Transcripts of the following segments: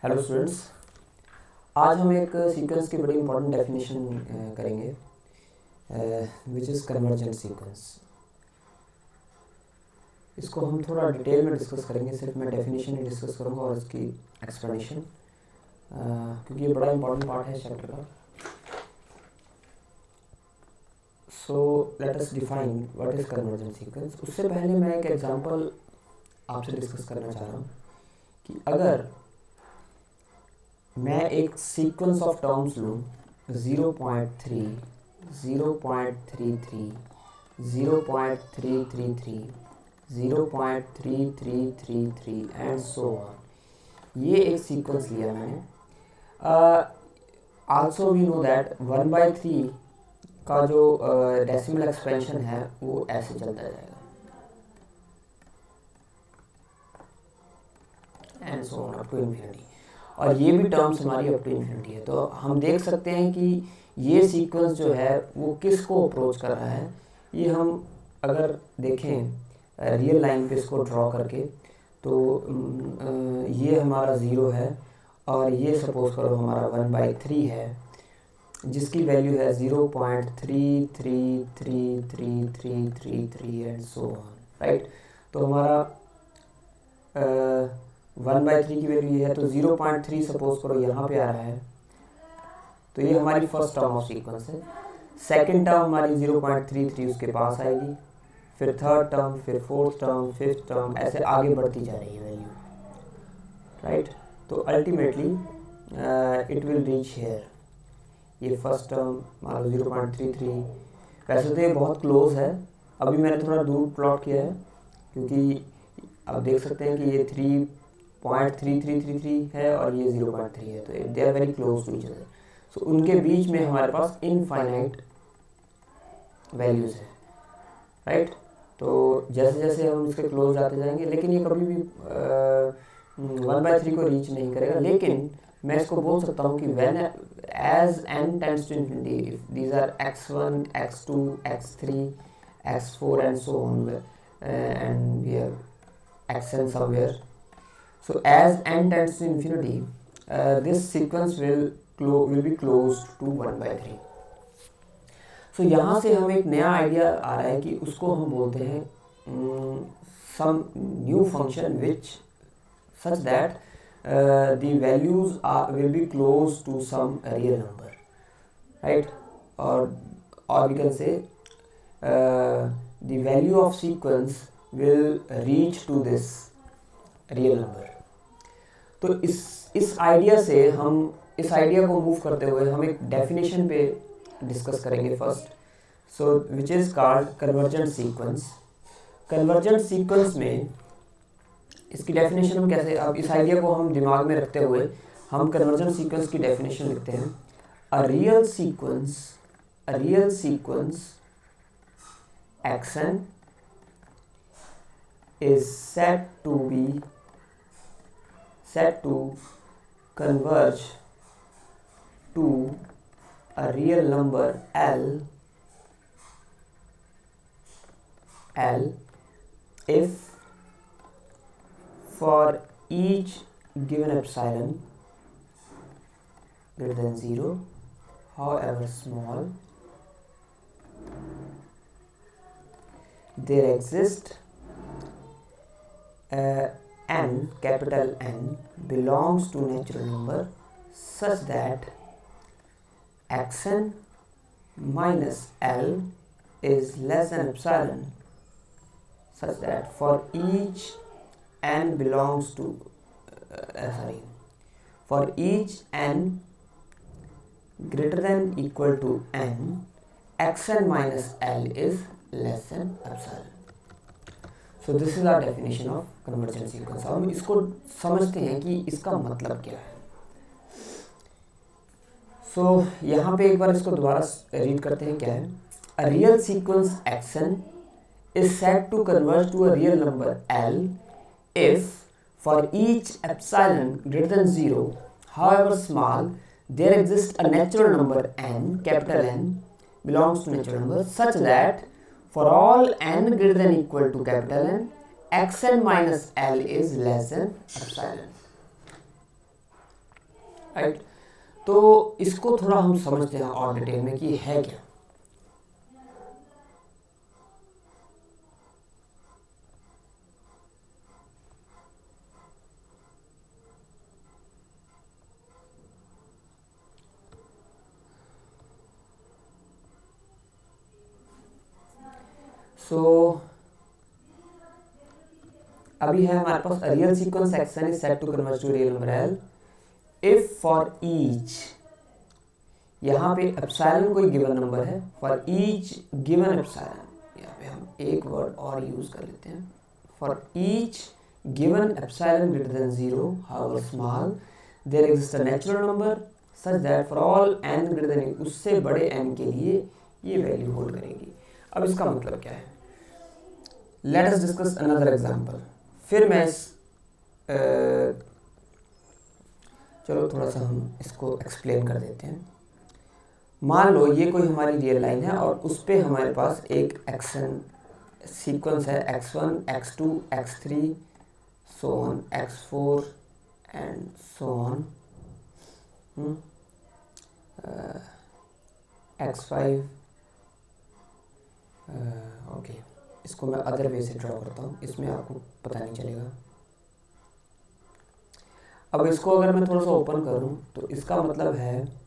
Hello students, आज हम एक सीक्वेंस की बड़ी इंपॉर्टेंट डेफिनेशन करेंगे विच इज़ कन्वर्जेंट सीक्वेंस। इसको हम थोड़ा डिटेल में डिस्कस करेंगे, सिर्फ मैं डेफिनेशन ही डिस्कस करूँगा और इसकी एक्सप्लेनेशन, क्योंकि ये बड़ा इंपॉर्टेंट पार्ट है चैप्टर का। So let us define what is convergent sequence. उससे पहले मैं एक एग्जांपल आपसे डिस्कस करना चाह रहा हूँ कि अगर मैं एक सीक्वेंस ऑफ टर्म्स लूँ 0.3, 0.33, 0.333, 0.3333 एंड सो ऑन, ये एक सीक्वेंस लिया मैंने। आल्सो वी नो दैट 1/3 का जो डेसिमल एक्सपेंशन है वो ऐसे चलता जाएगा and so on up to infinity, और ये भी टर्म्स हमारी अप टू इन्फिनिटी है। तो हम देख सकते हैं कि ये सीक्वेंस जो है वो किसको अप्रोच कर रहा है। ये हम अगर देखें रियल लाइन पे इसको ड्रॉ करके, तो ये हमारा 0 है और ये सपोज करो हमारा 1/3 है, जिसकी वैल्यू है 0.333333 एंड सो ऑन, राइट। तो हमारा 1/3 की वैल्यू ये है, तो 0.3 सपोज करो यहाँ पे आ रहा है, तो ये हमारी फर्स्ट टर्म ऑफ सीक्वेंस है। सेकंड टर्म हमारी 0.33 उसके पास आएगी, फिर थर्ड टर्म, फिर फोर्थ टर्म, फिफ्थ टर्म, ऐसे आगे बढ़ती जा रही है वैल्यू, राइट। तो ultimately it will reach here. ये फर्स्ट टर्म मान लो 0.33, वैसे तो ये बहुत क्लोज है, अभी मैंने थोड़ा दूर प्लॉट किया है क्योंकि आप देख सकते हैं कि ये 3.3333 है और ये 0.3 है, तो they are very close to each other. So उनके बीच में हमारे पास इनफाइनाइट वैल्यूज़ है, राइट। तो जैसे जैसे हम इसके क्लोज आते जाएंगे, लेकिन ये कभी भी 1/3 को रीच नहीं करेगा। लेकिन मैं इसको बोल सकता हूँ कि when as n tends to infinity, if these are x1, x2, x3, x4 and so on, and we have xn somewhere. So as n tends to infinity, this sequence will be closed to 1/3. So यहाँ से हम एक नया idea आ रहा है कि उसको हम बोलते हैं some new function which such that the values will be close to some real number, right? Or we can say the value of sequence will reach to this real number. तो इस idea से हम इस idea को move करते हुए हम एक डेफिनेशन पे डिस्कस करेंगे first, so which is called convergent sequence. Convergent sequence में इसकी डेफिनेशन हम कैसे, अब इस आइडिया को हम दिमाग में रखते हुए हम कन्वर्जेंट सीक्वेंस की डेफिनेशन लिखते हैं। A real sequence xn is said to converge to a real number L if for each given epsilon greater than 0, however small, there exists n, capital N, belongs to natural number such that xn minus L is less than epsilon, such that for each n belongs to for each n greater than equal to n, xn minus L is less than epsilon. So this is our definition of convergent sequence. हम इसको समझते हैं कि इसका मतलब क्या है। So यहाँ पे एक बार इसको दोबारा रीड करते हैं, क्या है। A real sequence xn is said to converge to a real number L if for each epsilon greater than 0, however small, there exists a natural number n, capital N, belongs to natural number such that for all n greater than equal to capital N, xn minus L is less than epsilon. Right. तो इसको थोड़ा हम समझते हैं और detail में कि है क्या। सो अभी है हमारे पास a real sequence xn is set to converge to real number l if for each, यहाँ पे एप्सिलॉन कोई गिवन नंबर है, फॉर ईच गिवन एप्सिलॉन, यहाँ पे हम एक वर्ड और यूज कर लेते हैं, for each given epsilon greater than 0 however small there exist a natural number such that for all n greater than, उससे बड़े n के लिए ये वैल्यू होल्ड करेगी। अब इसका मतलब क्या है, let us discuss another example. फिर मैं चलो थोड़ा सा हम इसको एक्सप्लेन कर देते हैं। मान लो ये कोई हमारी रियल लाइन है और उस पर हमारे पास एक एक्शन सीक्वेंस है x1 x2 x3 so on x4 and so on x5 okay. इसको मैं अदर वे से ड्रॉ करता हूँ, इसमें आपको पता नहीं चलेगा। अब इसको अगर मैं थोड़ा सा ओपन करूँ तो इसका मतलब है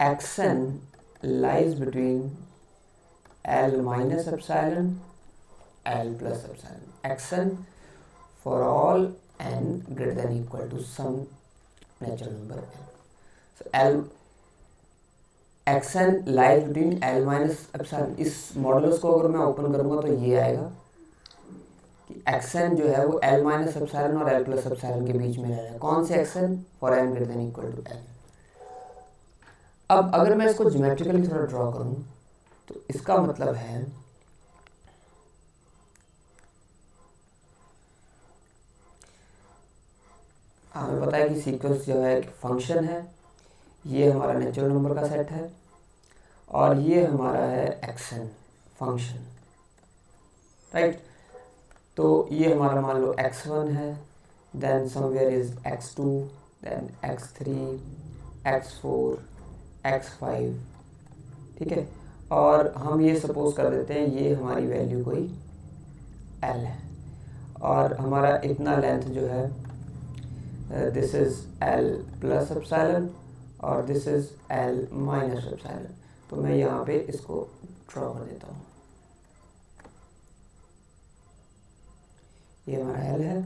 xn lies between l minus epsilon l plus epsilon, xn for all n greater than equal to some natural number n. So l xn lies between l minus epsilon, इस मॉडुलस को अगर मैं open करूँगा तो ये आएगा कि xn जो है वो l माइनस एप्सिलॉन और l प्लस एप्सिलॉन के बीच में रह रहा है। कौन से xn? For n greater than equal to l। अब अगर मैं इसको ज्योमेट्रिकली थोड़ा ड्रॉ करूं तो इसका मतलब है हमें पता है कि सीक्वेंस जो है फंक्शन है, ये हमारा नेचुरल नंबर का सेट है और ये हमारा है एक्शन फंक्शन, राइट। तो ये हमारा मान लो x1 है, then somewhere is x2, then x3, x4, x5, ठीक है। और हम ये सपोज कर देते हैं ये हमारी वैल्यू कोई l है और हमारा इतना लेंथ जो है this is l plus epsilon और this is l minus epsilon. तो मैं यहाँ पे इसको ड्रॉ कर देता हूँ, ये हमारा l है,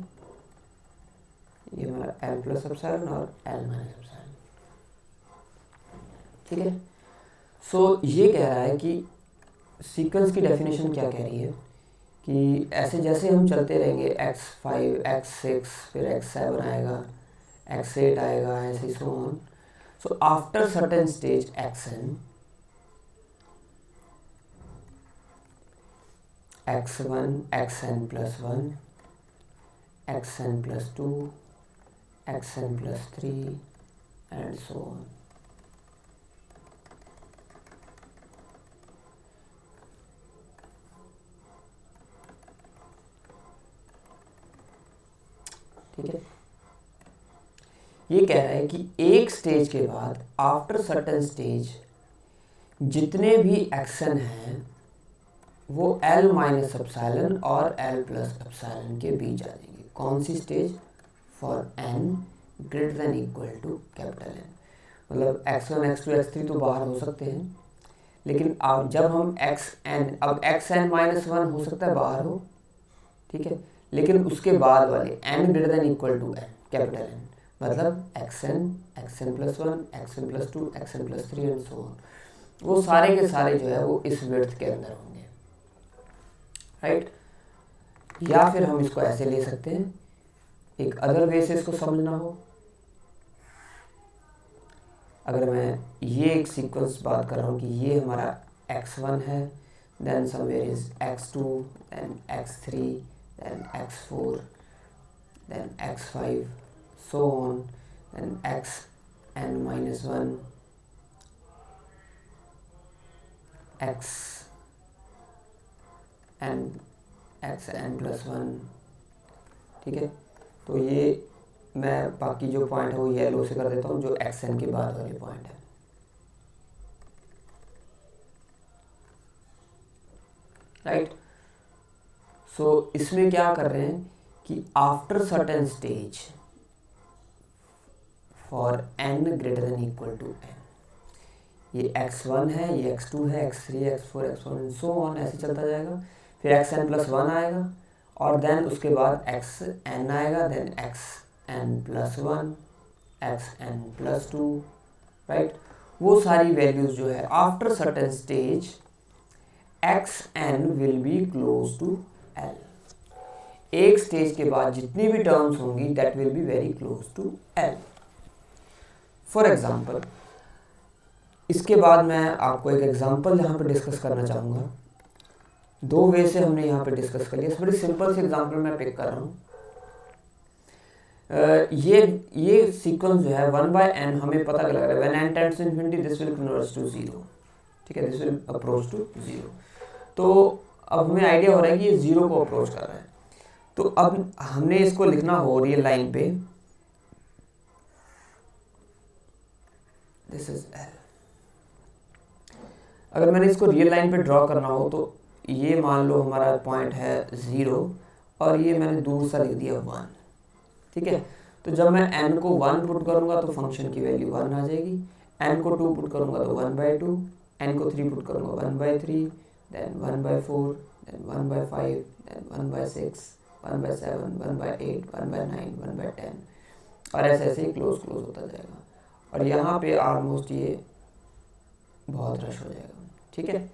ये हमारा l प्लस एप्सिलॉन और l माइनस एप्सिलॉन, ठीक है। सो ये कह रहा है कि सीक्वेंस की डेफिनेशन क्या कह रही है कि ऐसे जैसे हम चलते रहेंगे x5 x6 फिर x7 आएगा, x8 आएगा, ऐसे so on. So after certain stage xn, x1 xn plus 1, xn plus 2, xn plus 3 and so on। ठीक है, ये कह रहा है कि एक स्टेज के बाद आफ्टर सर्टेन स्टेज जितने भी एक्शन हैं वो l माइनस एप्सिलॉन और l प्लस एप्सिलॉन के बीच आ जाएंगे। कौन सी stage? For n greater than equal to capital N। मतलब x1 x2 x3 तो बाहर हो सकते हैं, लेकिन अब जब हम xn, अब xn माइनस 1 हो सकता है बाहर हो, ठीक है, लेकिन उसके बाद वाले n greater than equal to n capital N, मतलब xn xn plus 1 xn plus 2 xn plus 3 and so on, वो सारे के सारे जो है वो इस विड्थ के अंदर होंगे, राइट। या फिर हम इसको ऐसे ले सकते हैं, एक अदर वे से इसको समझना हो, अगर मैं ये एक सीक्वेंस बात कर रहा हूँ कि ये हमारा x1 है, then somewhere is x2, then x3, then x4, then x5, so on, then xn minus 1, xn plus 1, ठीक है। तो ये मैं बाकी जो पॉइंट है वो येलो से कर देता हूँ, जो xn के बाद वाले पॉइंट है। राइट, सो इसमें क्या कर रहे हैं कि after certain stage for n greater than equal to n, ये x1 है, ये x2 है, x3, x4, x1 and so on, ऐसे चलता जाएगा। फिर xn+1 आएगा और देन उसके बाद xn आएगा, देन xn+1, xn+2, राइट। वो सारी वैल्यूज जो है after certain stage xn will be close to l। एक स्टेज के बाद जितनी भी टर्म्स होंगी that will be very close to l। For example, इसके बाद मैं आपको एक एग्जांपल यहाँ पे डिस्कस करना चाहूँगा। दो वे से हमने यहाँ पे डिस्कस कर लिया, बड़ी सिंपल सी एग्जांपल मैं पिक कर रहा हूँ। ये सीक्वेंस जो है 1/n हमें पता लग रहा है when n tends to infinity this will converge to 0, ठीक है, दिस विल अप्रोच टू 0। तो अब हमें आइडिया हो रहा है कि ये 0 को अप्रोच कर रहा है। तो अब हमने इसको लिखना हो रियल लाइन पे, दिस इज l। अगर मैंने इसको रियल लाइन पे ड्रॉ करना हो तो ये मान लो हमारा पॉइंट है 0 और ये मैंने दूर सा लिख दिया 1, ठीक है। तो जब मैं n को 1 पुट करूंगा तो फंक्शन की वैल्यू 1 आ जाएगी, n को 2 पुट करूंगा तो 1/2, n को 3 पुट करूंगा 1/3, then 1/4, then 1/5, then 1/6, 1/7, 1/8, 1/9, 1/10 और ऐसे ऐसे क्लोज होता जाएगा और यहाँ पे ऑलमोस्ट ये बहुत रश हो जाएगा, ठीक है।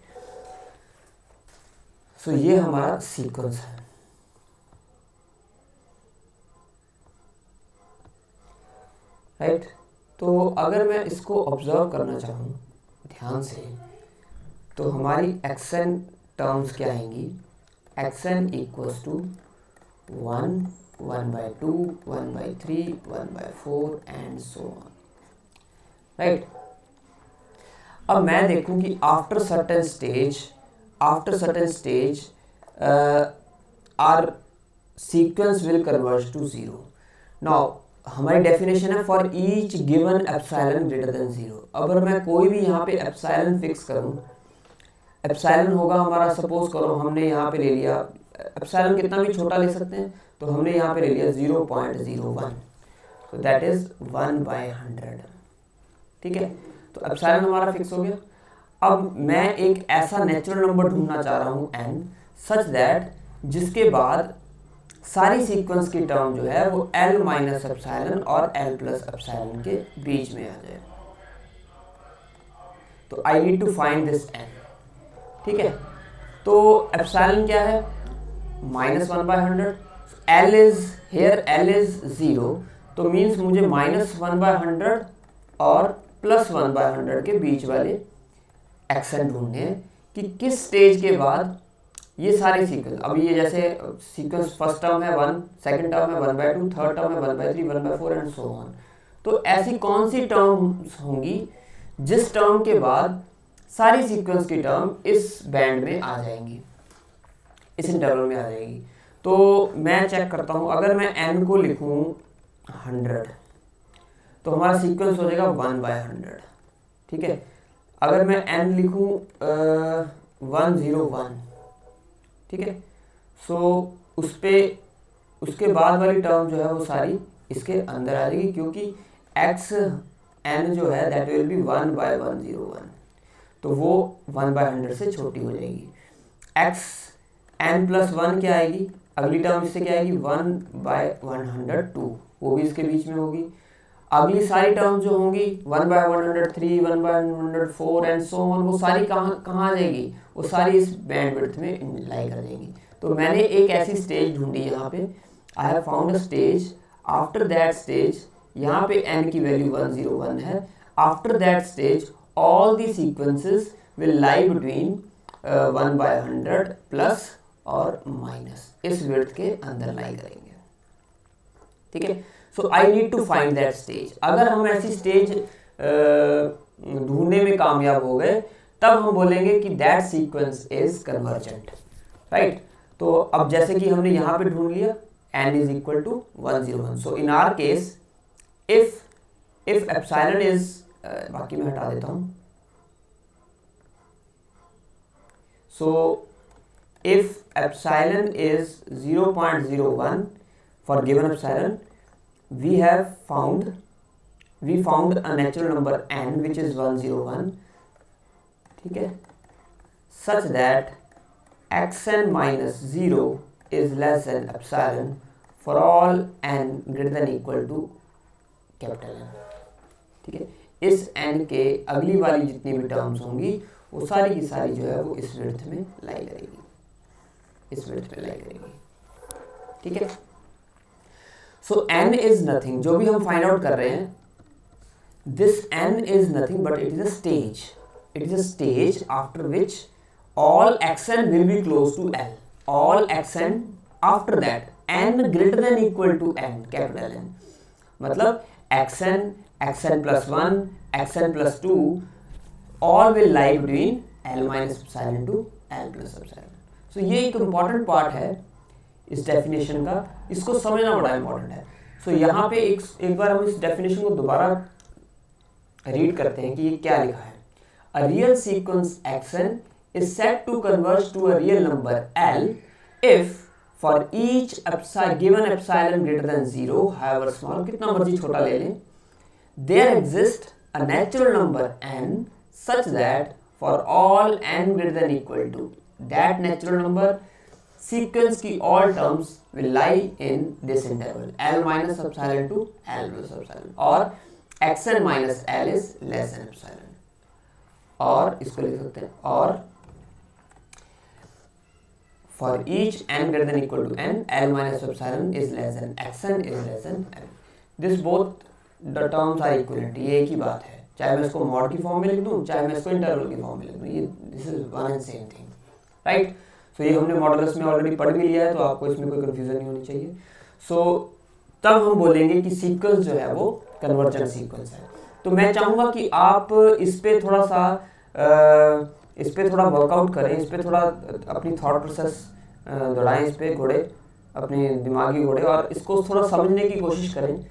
सो ये हमारा सीक्वेंस है। राइट, तो अगर मैं इसको ऑब्जर्व करना चाहूँ ध्यान से तो हमारी xn टर्म्स क्या आएंगी, xn equals to 1, 1/2, 1/3, 1/4 and so on. Right, अब मैं देखूं कि after certain stage our sequence will converge to 0। Now हमारी डेफिनेशन है for each given epsilon greater than 0। अगर मैं कोई भी यहाँ पे एप्सिलॉन फिक्स करूँ, एप्सिलॉन होगा हमारा, सपोज करो हमने यहाँ पे ले लिया, एप्सिलॉन कितना भी छोटा ले सकते हैं, तो हमने यहाँ पे ले लिया 0.01, तो दैट इज 1/100, ठीक है। तो एप्सिलॉन हमारा फिक्स हो गया। अब मैं एक ऐसा नेचुरल नंबर ढूंढना चाह रहा हूँ n सच दैट जिसके बाद सारी सीक्वेंस की टर्म जो है वो l माइनस एप्सिलॉन और l प्लस एप्सिलॉन के बीच में आ जाए। तो I need to find this n, ठीक है। तो एप्सिलॉन क्या है, -1/100, l is here, l is 0, तो मीन्स मुझे -1/100 और +1/100 के बीच वाले एक्शन ढूंढने हैं कि किस स्टेज के बाद ये सारे सीक्वेंस, अब ये जैसे सीक्वेंस फर्स्ट टर्म है 1, सेकंड टर्म है 1/2, थर्ड टर्म है 1/3, 1/4 एंड सो ऑन। तो ऐसी कौन सी टर्म्स होंगी जिस टर्म के बाद सारी सीक्वेंस की टर्म इस बैंड में आ जाएंगी, इस इंटरवल में आ जाएगी। तो मैं चेक करता हूँ, अगर मैं n को लिखूँ 100 तो हमारा सीक्वेंस हो जाएगा 1/100, ठीक है। अगर मैं n लिखूँ 101, ठीक है, सो उसके बाद वाली टर्म जो है वो सारी इसके अंदर आ जाएगी, क्योंकि xn जो है दैट विल बी 1/101, तो वो 1/100 से छोटी हो जाएगी। xn+1 क्या आएगी, अगली टर्म इससे क्या आएगी 1/102, वो भी इसके बीच में होगी। अगली सारी टर्म जो होंगी 1/103, 1/104 एंड सो ऑन, वो सारी कहाँ आ जाएगी, वो सारी इस बैंडविड्थ में लाई कर जाएंगी। तो मैंने एक ऐसी स्टेज ढूंढी यहाँ पे, I have found a stage, after that stage यहाँ पे n की वैल्यू 101 है, after that stage all the sequences will lie between 1/100 plus और माइनस इस विड्थ के अंदर लाई करेंगे, ठीक है। So I need to find that stage. अगर हम ऐसी स्टेज ढूंढने में कामयाब हो गए तब हम बोलेंगे कि that sequence is convergent, right. तो अब जैसे कि हमने यहाँ पे ढूंढ लिया n is equal to 101. So in our case, if epsilon is बाकी मैं हटा देता हूँ. So if epsilon is 0.01 for given epsilon, we found a natural number n which is 101, ठीक है, such that xn minus 0 is less than epsilon for all n greater than equal to capital N. ठीक है, इस n के अगली वाली जितनी भी टर्म्स होंगी वो सारी की सारी जो है वो इस विड्थ में लाई करेगी, इस विड्थ में लाई करेगी. ठीक है. सो n इज नथिंग, जो भी हम फाइंड आउट कर रहे हैं, this n is nothing but it is a stage. It is a stage after which all xn will be close to L. All xn after that n greater than equal to n, capital N. मतलब xn, xn plus 1, xn plus 2 all will lie between L minus epsilon to L plus epsilon. So ये एक important part है इस definition का, इसको समझना बड़ा important है. So यहाँ पे एक बार हम इस definition को दोबारा read करते हैं कि ये क्या लिखा है. A real sequence xn is said to converge to a real number L if for each given epsilon greater than 0, however small, कितना मर्जी छोटा ले लें, there exists a natural number n such that for all n greater than equal to that natural number, sequence की all terms will lie in this interval L minus epsilon to L plus epsilon, or xn minus L is less than epsilon. और इसको लिख सकते हैं, और for each n greater than equal to n, L minus epsilon is less than xn is less than n. This both the terms are equivalent. ये एक ही बात है, चाहे मैं इसको मॉड की फॉर्म में लिख दूँ, चाहे मैं इसको इंटरवल की फॉर्म में लिख दूँ, ये this is one and same thing, right. So ये हमने मॉडुलस में ऑलरेडी पढ़ भी लिया है, तो आपको इसमें कोई कन्फ्यूजन नहीं होनी चाहिए. सो तब हम बोलेंगे कि सीक्वेंस जो है वो कन्वर्जेंट सीक्वेंस है. तो मैं चाहूँगा कि आप इस पे थोड़ा सा इस पे थोड़ा वर्कआउट करें, इस पे थोड़ा अपनी थॉट प्रोसेस दौड़ाएं, इस पे घोड़े, अपने दिमागी घोड़े, और इसको थोड़ा समझने की कोशिश करें,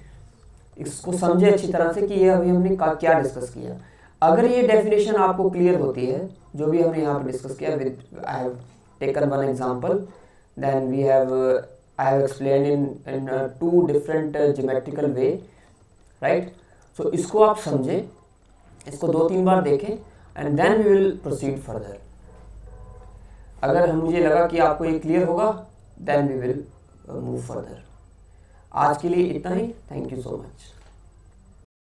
इसको समझे अच्छी तरह से कि ये अभी हमने क्या डिस्कस किया. अगर ये डेफिनेशन आपको क्लियर होती है जो भी हमने यहाँ पर डिस्कस किया, with I have taken one example, then I have explained in 2 different geometrical way, right. So इसको आप समझें, इसको 2-3 बार देखें, and then we will proceed further. अगर मुझे लगा कि आपको ये क्लियर होगा, then we will move further. आज के लिए इतना ही. Thank you so much.